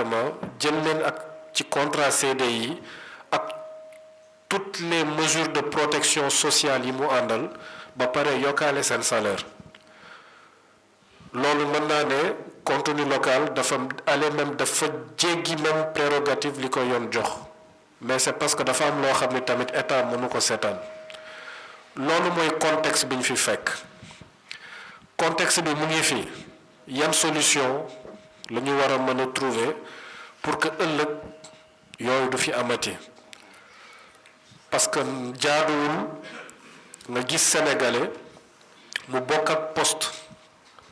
carrément jël leen ak ci contrat CDI ak toutes les mesures de protection sociale yi mu àndal ba pare yokkaale seen salaire loolu mën naa ne contenu local dafa aller même dafa jéggi même prérogative li ko yoon jox mais c'est parce que dafa am loo xam ni tamit état mënu ko seetaan loolu mooy contexte bi ñu fi fekk contexte bi mu ngi fi yan solution la ñu war a mën a trouver pour que ëllëg yooyu du fi amati parce que jaaduwul nga gis sénégalais mu bokk ak poste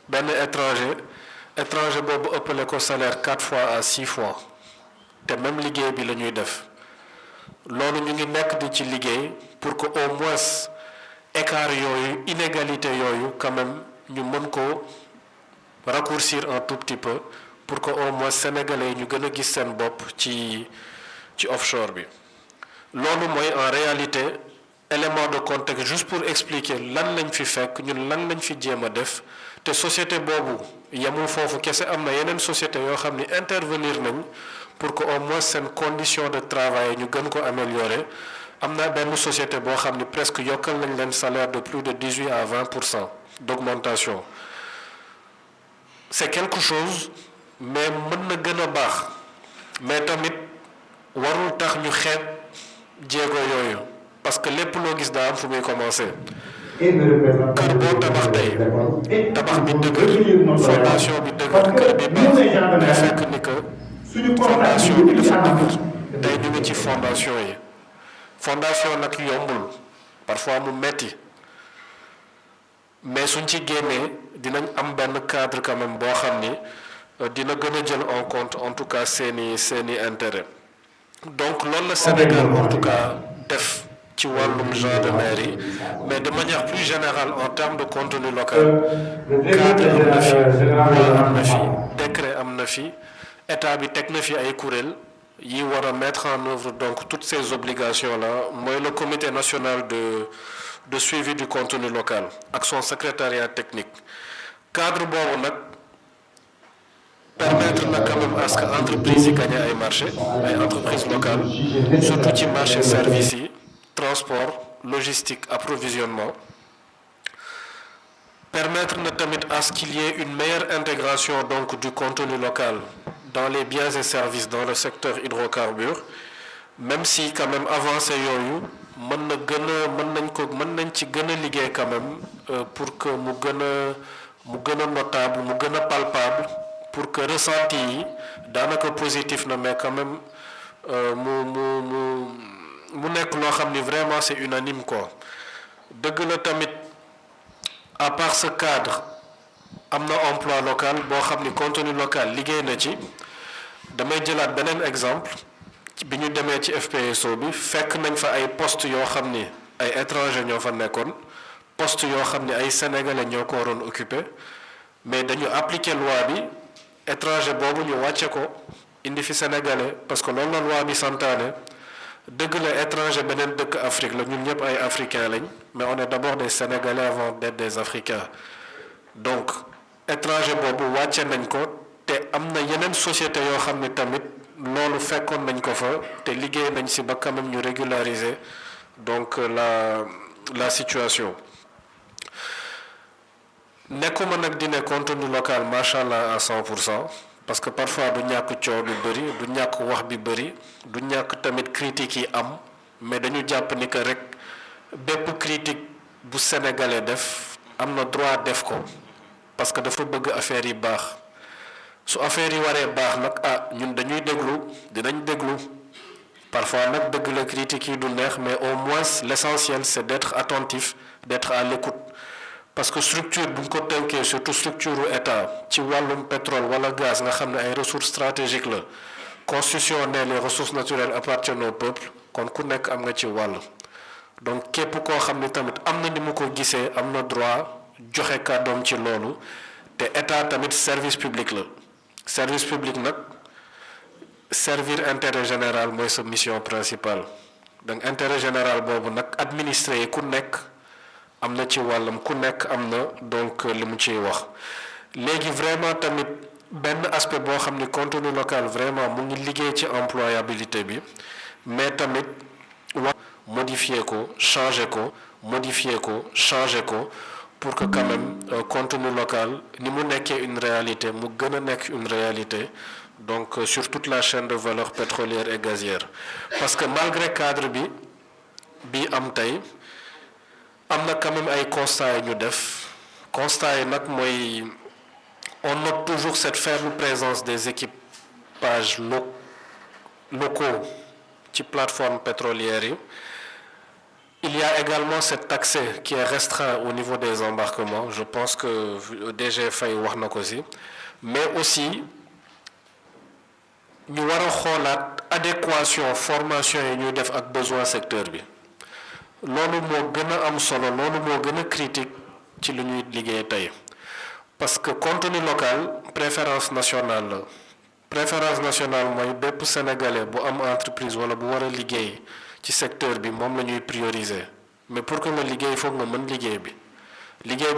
benn étranger boobu ëppale ko salaire 4 fois à 6 fois te même liggéey bi la ñuy def loolu ñu ngi nekk di ci liggéey pour que au moins écart yooyu inégalité yooyu quand même ñu mën ko raccourcir un tout petit peu pour que au moins sénégalais ñu gën a gis seen bopp ci offshore bi loolu mooy en réalité élément de contexte juste pour expliquer lan lañ fi fekk ñun lan lañ fi jéem a def te société boobu yemul foofu kese am na yeneen société yoo xam ni intervenir nañ pour que au moins seen condition de travail ñu gën ko améliorer am na benn société boo xam ni presque yokkal nañ leen salaire de plus de 18 à 20% d'augmentation c'est quelque chose mais mën na gën a baax mais tamit warul tax ñu xeeb jéego yooyu parce que lépp loo gis daa am fu muy commencer kër boo tabax tey tabax bi dëgër fondation bi dëgër kër bi baax day fekk ni que fondation bi dafa dëgër tey ñu ngi ci fondation yi fondation nag yombul parfois mu metti mais suñ ci génnee dinañ am benn cadre quand même boo xam ni dina gën a jël en compte en tout cas seeni intérêt donc loolu la Sénégal en tout cas def ci wàllum gendarmerie mais de manière plus générale en termes de contenu local cadre am na fi loi am na fi décret am na fi état bi teg na fi ay kuréel yi war a mettre en œuvre donc toutes ces obligations là mooy le comité national de suivi du contenu local ak son secrétariat technique cadre boobu nag permettre na quand même à ce que entreprise yi gagné ay marché ay entreprises locales surtout ci marché services yi transport logistique approvisionnement permettre na tamit à ce qu'il y ait une meilleure intégration donc du contenu local dans les biens et services dans le secteur hydrocarbures même si quand même avancé yooyu mën nañ ci gën a liggéey quand même pour que mu gën a notable mu gën a palpable pour que ressenti yi daanaka positif na mais quand même mu nekk loo xam ni vraiment c'est unanime quoi dëgg la tamit à part ce cadre am na emploi local boo xam ni contenu local liggéey na ci damay jëlaat beneen exemple bi ñu demee ci FPSO bi fekk nañ fa ay postes yoo xam ni ay étrangers ñoo fa nekkoon postes yoo xam ni ay sénégalais ñoo ko waroon occuper mais dañu appliquer loi bi étranger boobu ñu wàcce ko indi fi sénégalais parce que loolu la loi bi santaane dëgg la étranger beneen dëkk Afrique la ñun ñëpp ay africains lañ mais on est d'abord des sénégalais avant d'être des africains donc étranger boobu wàcce nañ ko te am na yeneen société yoo xam ne tamit loolu fekkoon nañ ko fa te liggéey nañ ci ba quand même ñu régulariser donc la situation nekkuma nag dina contenu local macha allah à 100% parce que parfois du ñàkk coow lu bëri du ñàkk wax bi bëri du ñàkk tamit critiques yi am mais dañu jàpp ni que rek bépp critique bu sénégalais def am na droit def ko parce que dafa bëgg affaire yi baax su affaire yi waree baax nag ñun dañuy dinañ déglu parfois nag dëgg la critique yi du neex mais au moins l'essentiel c'est d'être attentif d'être à l'écoute parce que structure bu ñu ko tënkee surtout structure u état ci wàllum pétrole wala gaz nga xam ne ay ressources stratégiques la constitution ne les ressources naturelles appartiennent au peuple kon ku nekk am nga ci wàll donc képp koo xam ne tamit am na ni mu ko gisee am na droit joxe kàddoom ci loolu te état tamit service public la service public nag servir intérêt général mooy sa mission principale donc intérêt général boobu nag administré yi ku nekk am na ci wàllam ku nekk am na donc li mu ciy wax léegi vraiment tamit benn aspect boo xam ni contenu local vraiment mu ngi liggéey ci employabilité bi mais tamit modifier ko changer ko modifier ko changer ko pour que quand même contenu local ni mu nekkee une réalité mu gën a nekk une réalité donc sur toute la chaîne de valeur pétrolière et gazière parce que malgré cadre bi am tey am na quand même ay constats ñu def constat yi nag mooy on note toujours cette faible présence des équipages locaux ci plateforme pétrolière yi. Il y a également cet accès qui est restreint au niveau des embarquements. Je pense que DG Faye wax na ko si mais aussi ñu war a xoolaat adéquation formation yi ñuy def ak besoin secteur bi loolu moo gën a am solo loolu moo gën a critique ci lu ñuy liggéey tey parce que contenu local préférence nationale la préférence nationale mooy bépp sénégalais bu am entreprise wala bu war a liggéey ci secteur bi moom la ñuy prioriser mais pour que nga liggéey foog nga mën liggéey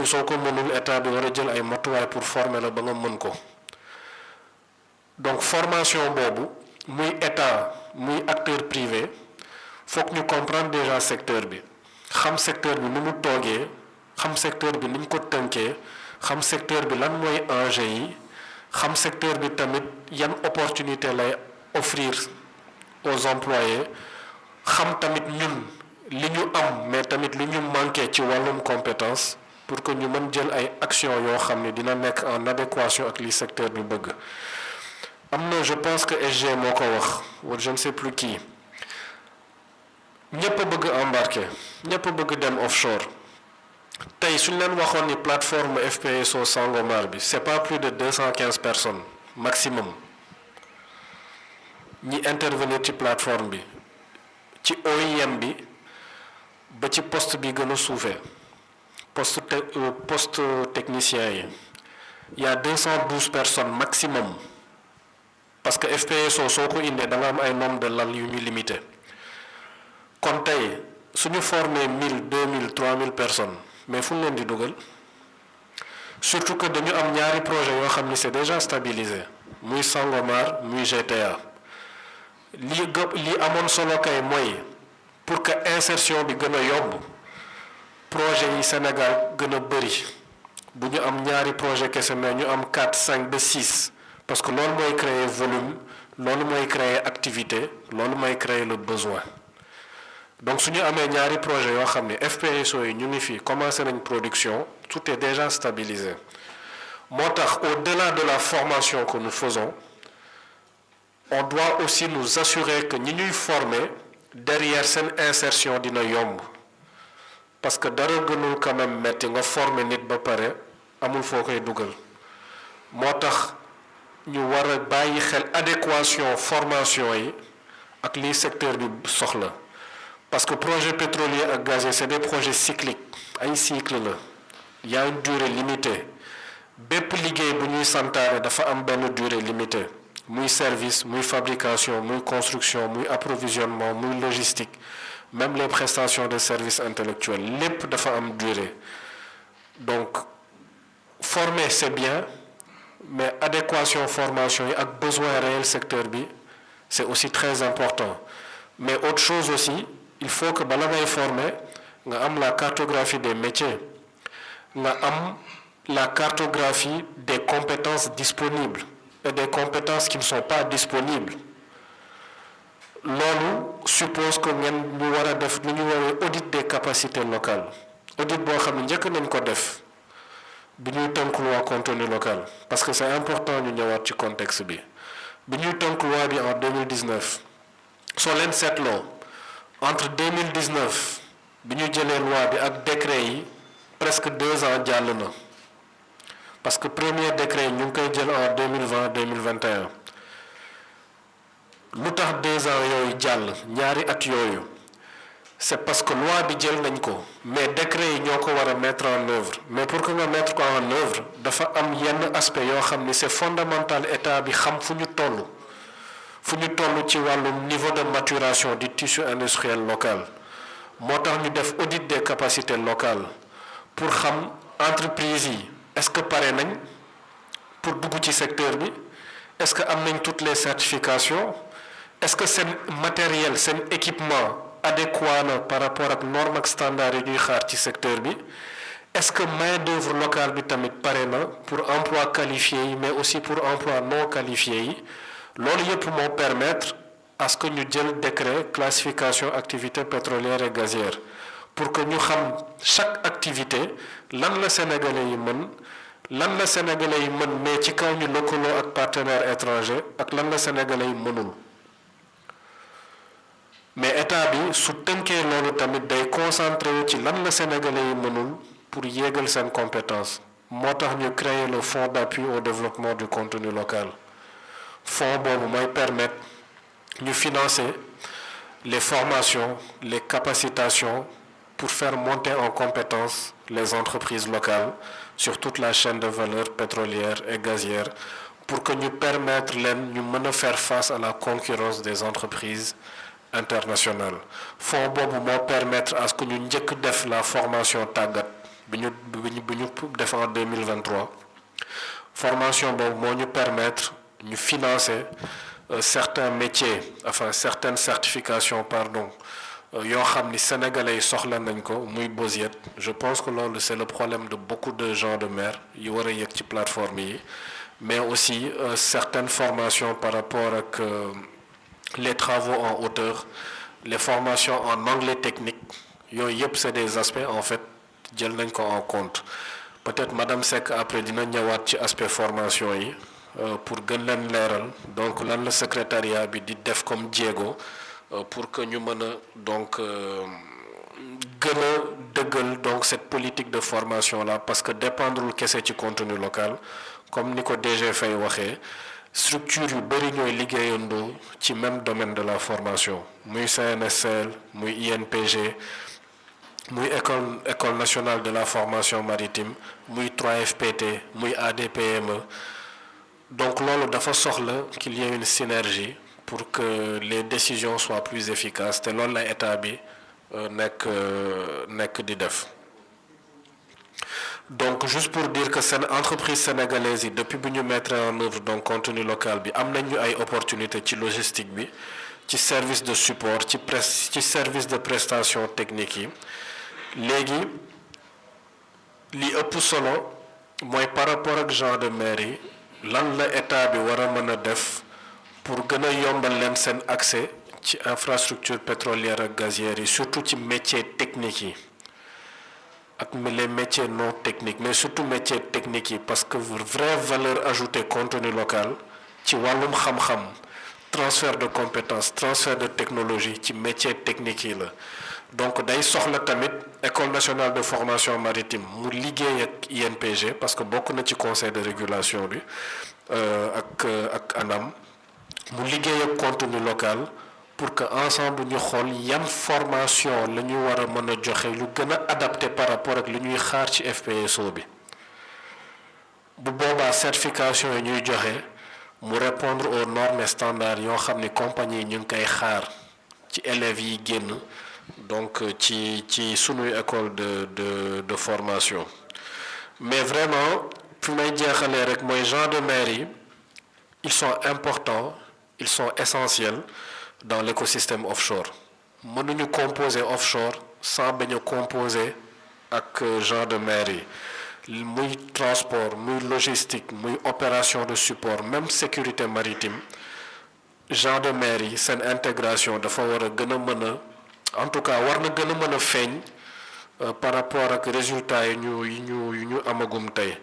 bi soo ko mënul état bi war a jël ay matuwaay pour former la ba nga mën ko donc formation boobu muy état muy acteur privé foog ñu comprendre déjà secteur bi xam secteur bi ni mu toogee xam secteur bi ni ñu ko tënkee xam secteur bi lan mooy enjeu yi xam secteur bi tamit yan opportunité lay offrir aux employés xam tamit ñun li ñu am mais tamit li ñu manqué ci wàllum compétence pour que ñu mën jël ay action yoo xam ne dina nekk en adéquation ak li secteur bi bëgg am na je pense que SG moo ko wax wala je ne sais plus qui ñëpp a bëgg embarquer ñëpp a bëgg dem offshore tey suñ leen waxoon ni plateforme FPSO Sangomar bi c'est pas plus de 215 personnes maximum ñi intervenir ci plateforme bi ci OIM bi ba ci poste bi gën a suufee poste technicien yi y a 212 personnes maximum parce que FPSO soo ko indee da nga am ay nombre de lal yu ñu limité kon tey suñu formé 1000 2000 3000 personnes mais fu ñu leen di dugal surtout que dañu am ñaari projet yoo xam ni c'est déjà stabilisé muy Sangomar muy GTA li amoon solo kay mooy pour que insertion bi gën a yomb projet yi Sénégal gën a bëri bu ñu am ñaari projet kese mais ñu am 4 5 ba 6 parce que loolu mooy créer volume loolu mooy créer activité loolu mooy créer le besoin donc su ñu amee ñaari projet yoo xam ne FPSO yi ñu ngi fii commencé nañ production tout est déjà stabilisé moo tax au-delà de la formation que nous faisons on doit aussi nous assurer que ñi ñuy former derrière seen insertion dina yomb parce que dara gënul quand même metti nga former nit ba pare amul foo koy dugal moo tax ñu war a bàyyi xel adéquation formation yi ak li secteur bi soxla parce que projet pétrolier ak gazier c'est des projets cycliques ay cycle la y a une durée limitée bépp liggéey bu ñuy santaane dafa am benn durée limitée muy service muy fabrication muy construction muy approvisionnement muy logistique même les prestations de services intellectuels lépp dafa am durée donc former c'est bien mais adéquation formation yi ak besoin réel secteur bi c'est aussi très important mais autre chose aussi il faut que bala ngay former nga am la cartographie des métiers nga am la cartographie des compétences disponibles et des compétences qui ne sont pas disponibles loolu suppose que ngeen ñu war a def lu ñu woowee audit des capacités locales audit boo xam ne njëkk nañ ko def bi ñuy tënk loi contenu local parce que c'est important ñu ñëwaat ci contexte bi ñuy tënk loi bi en 2019 soo leen seetloo entre 2019 bi ñu jëlee loi bi ak décret yi presque 2 ans jàll na parce que premier décret yi ñu ngi koy jël en 2020 2021 lu tax 2 ans yooyu jàll ñaari at yooyu c'est parce que loi bi jël nañ ko mais décret yi ñoo ko war a mettre en œuvre mais pour que nga mettre ko en œuvre dafa am yenn aspect yoo xam ni c'est fondamental état bi xam fu ñu toll ci wàllum niveau de maturation du tissu industriel local moo tax ñu def audit des capacités locales pour xam entreprise yi est-ce que pare nañ pour dugg ci secteur bi est-ce que am nañ toutes les certifications est-ce que seen matériel seen équipement adéquat na par rapport ak normes ak standards yi ñuy xaar ci secteur bi est-ce que main-d'œuvre locale bi tamit pare na pour emploi qualifié yi mais aussi pour emploi non qualifié yi loolu yëpp moo permettre à ce que ñu jël décret classification activité pétrolière et gazière pour que ñu xam chaque activité lan la sénégalais yi mën lan la sénégalais yi mën mais ci kaw ñu lëkkaloo ak partenaires étrangers ak lan la sénégalais yi mënul mais état bi su tënkee loolu tamit day concentré wu ci lan la sénégalais yi mënul pour yéegal seen compétence moo tax ñu créer le fonds d'appui au développement du contenu local fonds boobu mooy permettre ñu financer les formations les capacitations pour faire monter en compétence les entreprises locales sur toute la chaîne de valeur pétrolière et gazière pour que ñu permettre leen ñu mën a faire face à la concurrence des entreprises internationales fonds boobu moo permettre à ce que ñu njëkk def la formation tàggat bi ñu def en 2023 formation boobu moo ñu permettre ñu financer certains métiers enfin certaines certifications pardon yoo xam ni sénégalais yi soxla nañ ko muy BOSIET je pense que loolu c'est le problème de beaucoup de gens de mer yu war a yëg ci plateforme yi mais aussi certaines formations par rapport ak les travaux en hauteur les formations en anglais technique yooyu yëpp c'est des aspects en fait jël nañ ko en compte peut-être madame Seck après dina ñëwaat ci aspect formation yi pour gën leen leeral donc lan la secrétariat bi di def comme jéego pour que ñu mën a donc gën a dëggal donc cette politique de formation là parce que dépendrul kese ci contenu local comme ni ko DG Faye waxee structure yu bëri ñooy liggéeyandoo ci même domaine de la formation muy CNSL muy INPG muy école nationale de la formation maritime muy 3FPT muy ADPME donc loolu dafa soxla qu'il y ait une synergie pour que les décisions soient plus efficaces te loolu la état bi nekk di def donc juste pour dire que seen entreprise sénégalaise yi depuis bu ñu mettre en œuvre donc contenu local bi am nañu ay opportunités ci logistique bi ci service de support ci service de prestation technique yi léegi li ëpp solo mooy par rapport ak genre de maire yi lan la état bi war a mën a def pour gën a yombal leen seen accès ci infrastructure pétrolière ak gazière yi surtout ci métier technique yi ak les métiers non techniques mais surtout métiers techniques yi parce que vraie valeur ajoutée contenu local ci wàllum xam-xam transfert de compétences transfert de technologie ci métier technique yi la donc day soxla tamit école nationale de formation maritime mu liggéey ak INPG parce que bokk na ci conseil de régulation bi ak ANAM mu liggéey ak contenu local pour que ensemble ñu xool yan formation la ñu war a mën a joxe lu gën a adapté par rapport ak li ñuy xaar ci FPSO bi bu boobaa certification yi ñuy joxe mu répondre aux normes et standards yoo xam ni compagnie yi ñu ngi koy xaar ci élèves yi génn donc ci sunuy école de formation mais vraiment fi may jeexalee rek mooy gens de mer yi ils sont importants ils sont essentiels dans l'écosystème offshore mënuñu composer offshore sans bañ a composer ak gens de mer yi muy transport muy logistique muy opération de support même sécurité maritime gens de mer yi seen intégration dafa war a gën a mën a en tout cas war na gën a mën a feeñ par rapport ak résultats yi ñu amagum tey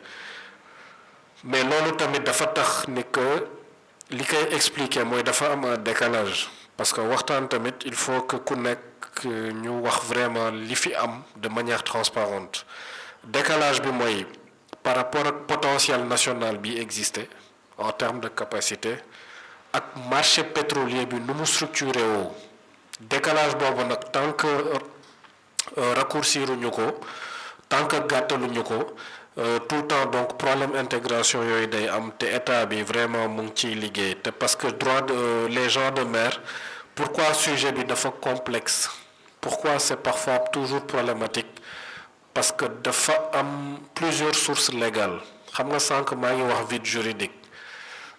mais loolu tamit dafa tax ni que li koy expliquer mooy dafa am un décalage parce que waxtaan tamit il faut que ku nekk ñu wax vraiment li fi am de manière transparente décalage bi mooy par rapport ak potentiel national bi existé en termes de capacité ak marché pétrolier bi nu mu structuré woo décalage boobu nag tant que raccourciruñu ko tant que gàttaluñu ko tout le temps donc problème intégration yooyu day am te état bi vraiment mu ngi ciy liggéey te parce que les gens de mer pourquoi sujet bi dafa complexe pourquoi c'est parfois toujours problématique parce que dafa am plusieurs sources légales xam nga sànq maa ngi wax vide juridique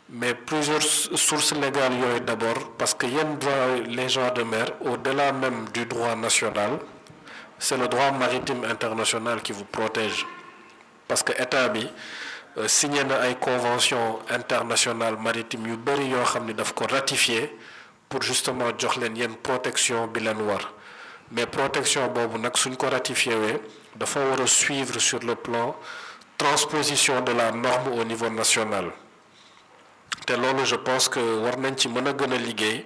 mais plusieurs sources légales yooyu d'abord parce que yenn droit les gens de mer au-delà même du droit national c'est le droit maritime international qui vous protège parce que état bi signé na ay convention internationale maritime yu bëri yoo xam ni daf ko ratifié pour justement jox leen yenn protection bi leen war mais protection boobu nag suñ ko ratifié wee dafa war a suivre sur le plan transposition de la norme au niveau national te loolu je pense que war nañ ci mën a gën a liggéey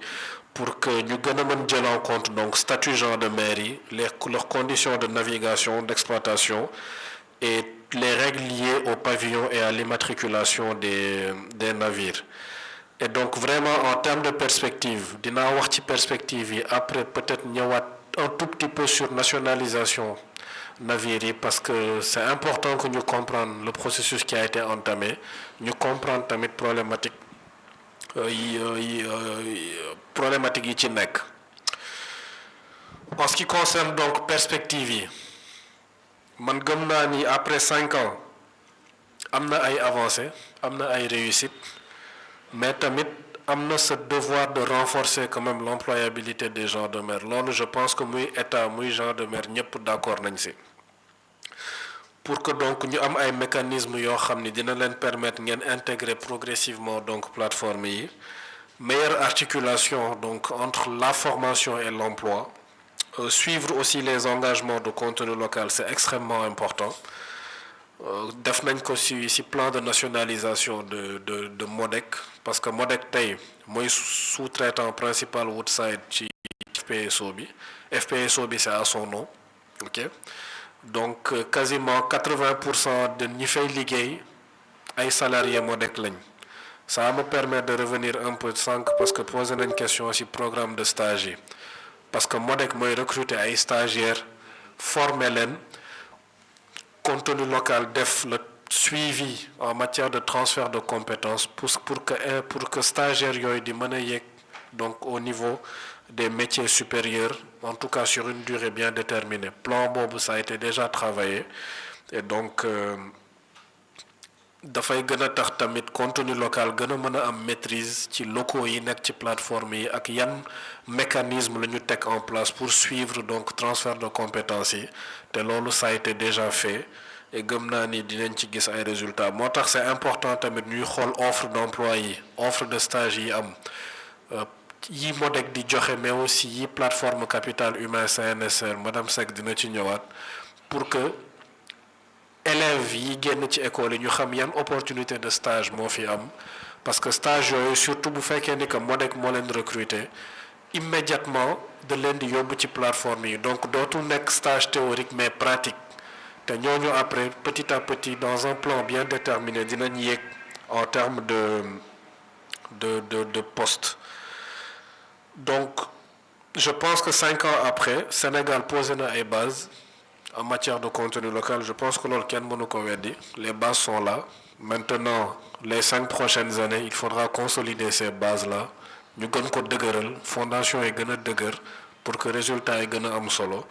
pour que ñu gën a mën jël en compte donc statut gens de mer yi leurs conditions de navigation d'exploitation et les règles liées au pavillon et à l'immatriculation des navires et donc vraiment en termes de perspective dinaa wax ci perspective yi après peut-être ñëwaat un tout petit peu sur nationalisation navires yi parce que c'est important que ñu comprendre le processus qui a été entamé ñu comprendre tamit problématique yi ci nekk en ce qui concerne donc perspective yi man gëm naa ni après 5 ans am na ay avancées am na ay réussites mais tamit am na ce devoir de renforcer quand même l'employabilité des gens de mer loolu je pense que muy état muy gens de mer ñëpp d'accord nañ ci pour que donc ñu am ay mécanismes yoo xam ni dina leen permettre ngeen intégrer progressivement donc plateforme yi meilleure articulation donc entre la formation et l'emploi suivre aussi les engagements de contenu local c'est extrêmement important def nañ ko ci plan de nationalisation de MODEC parce que MODEC tey mooy sous-traitant principal Woodside ci FPSO bi c'est à son nom ok donc quasiment 80% de ñi fay liggéey ay salariés MODEC lañ ça me permet de revenir un peu sànq parce que posé nañ question ci programme de stage yi parce que MODEC mooy recruter ay stagiaires former leen contenu local def le suivi en matière de transfert de compétences pour que stagiaires yooyu di mën a yéeg donc au niveau des métiers supérieurs en tout cas sur une durée bien déterminée plan boobu ça a été déjà travaillé et donc dafay gën a tax tamit contenu local gën a mën a am maîtrise ci locaux yi nekk ci plateforme yi ak yan mécanisme la ñu teg en place pour suivre donc transfert de compétences yi te loolu ça a été déjà fait et gëm naa ni dinañ ci gis ay résultats moo tax c'est important tamit ñuy xool offre d'emploi yi offre de stage yi am yi MODEC di joxe mais aussi yi plateforme capital humain CNSR madame Seck dina ci ñëwaat pour que élèves yi génn ci école yi ñu xam yan opportunité de stage moo fi am parce que stage yooyu surtout bu fekkee ni que MODEC moo leen recruter immédiatement da leen di yóbbu ci plateforme yi donc dootul nekk stage théorique mais pratique te ñooñu après petit à petit dans un plan bien déterminé dinañ yéeg en termes de poste donc je pense que 5 ans après Sénégal posé na ay bases en matière de contenu local je pense que loolu kenn mënu ko weddi les bases sont là maintenant les 5 prochaines années il faudra consolider ces bases là ñu gën ko dëgëral fondation yi gën a dëgër pour que résultat yi gën a am solo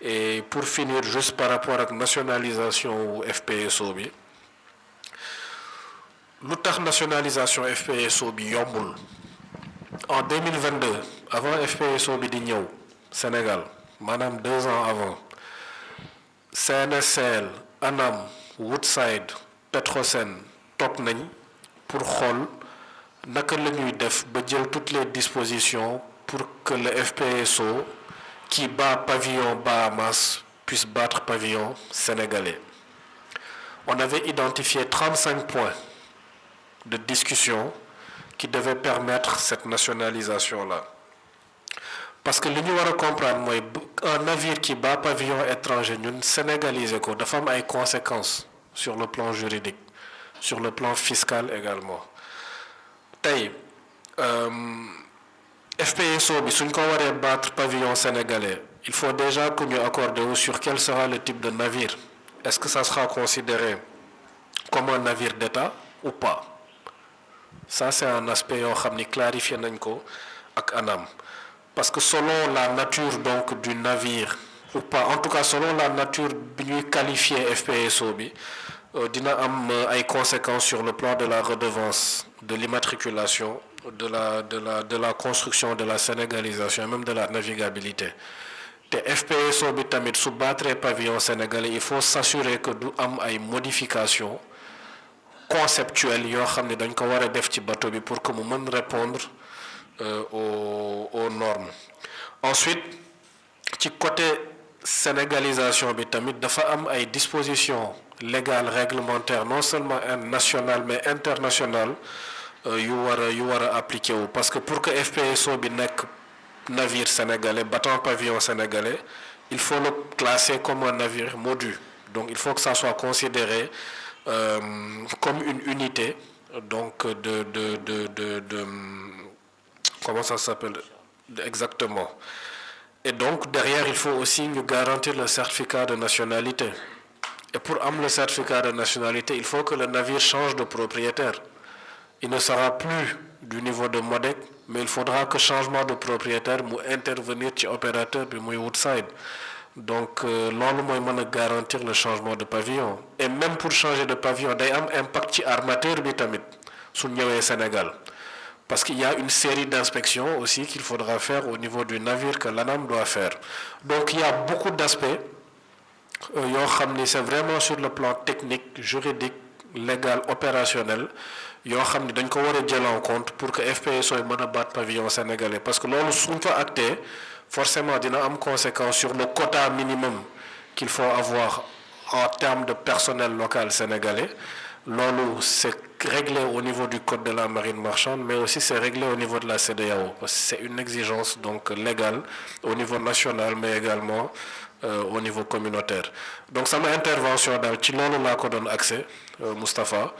et pour finir juste par rapport ak nationalisation wu FPSO bi lu tax nationalisation FPSO bi yombul en 2022 avant FPSO bi di ñëw Sénégal maanaam 2 ans avant CNSL ANAM Woodside Petrosen toog nañ pour xool naka la ñuy def ba jël toutes les dispositions pour que le FPSO qui bat pavillon Bahamas puisse battre pavillon sénégalais. On avait identifié 35 points de discussion qui devaient permettre cette nationalisation-là. Parce que li ñu war a comprendre mooy un navire qui bat pavillon étranger ñun sénégaliser ko dafa am ay conséquences sur le plan juridique sur le plan fiscal également tey FPSO bi suñ ko waree battre pavillon sénégalais il faut déjà que ñu accorder wu sur quel sera le type de navire est-ce que ça sera considéré comme un navire d'État ou pas ça c'est un aspect yoo xam ni clarifié nañ ko ak ANAM parce que selon la nature donc du navire ou pas en tout cas selon la nature bi ñuy qualifier FPSO bi dina am ay conséquences sur le plan de la redevance, de l'immatriculation, de la construction, de la sénégalisation, et même de la navigabilité. te FPSO bi tamit su battre pavillon sénégalais il faut s'assurer que du am ay modifications conceptuelles yoo xam ne dañ ko war a def ci bateau bi pour que mu mën répondre aux normes. Ensuite ci côté sénégalisation bi tamit dafa am ay dispositions légales réglementaires non seulement nationales mais internationales yu war a appliqué wu parce que pour que FPSO bi nekk navire sénégalais battant pavillon sénégalais il faut le classer comme un navire MODU, donc il faut que ça soit considéré comme une unité donc de comment ça s'appelle exactement. Et donc derrière il faut aussi nous garantir le certificat de nationalité, et pour avoir le certificat de nationalité il faut que le navire change de propriétaire. Il ne sera plus du niveau de MODEC, mais il faudra que changement de propriétaire mu intervenir ci opérateur bi muy Woodside. Donc loolu mooy mën a garantir le changement de pavillon. Et même pour changer de pavillon day am impact ci armateur bi tamit su ñëwee Sénégal, parce qu'il y a une série d'inspections aussi qu'il faudra faire au niveau du navire que l'ANAM doit faire. Donc il y a beaucoup d'aspects yoo xam ni c'est vraiment sur le plan technique, juridique, légal, opérationnel yoo xam ni dañ ko war a jël en compte pour que FPSO yi mën a baat pavillon sénégalais, parce que loolu suñ fa acté forcément dina am conséquence sur le quota minimum qu'il faut avoir en termes de personnel local sénégalais. Loolu c'est réglé au niveau du code de la marine marchande, mais aussi c'est réglé au niveau de la CEDEAO, parce que c'est une exigence donc légale au niveau national mais également au niveau communautaire. Donc sama intervention daal ci loolu laa ko doon accès Moustapha.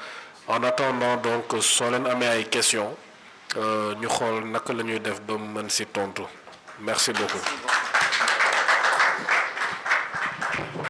En attendant donc soo leen amee ay questions ñu xool naka la ñuy def ba mën si tontu. Merci beaucoup.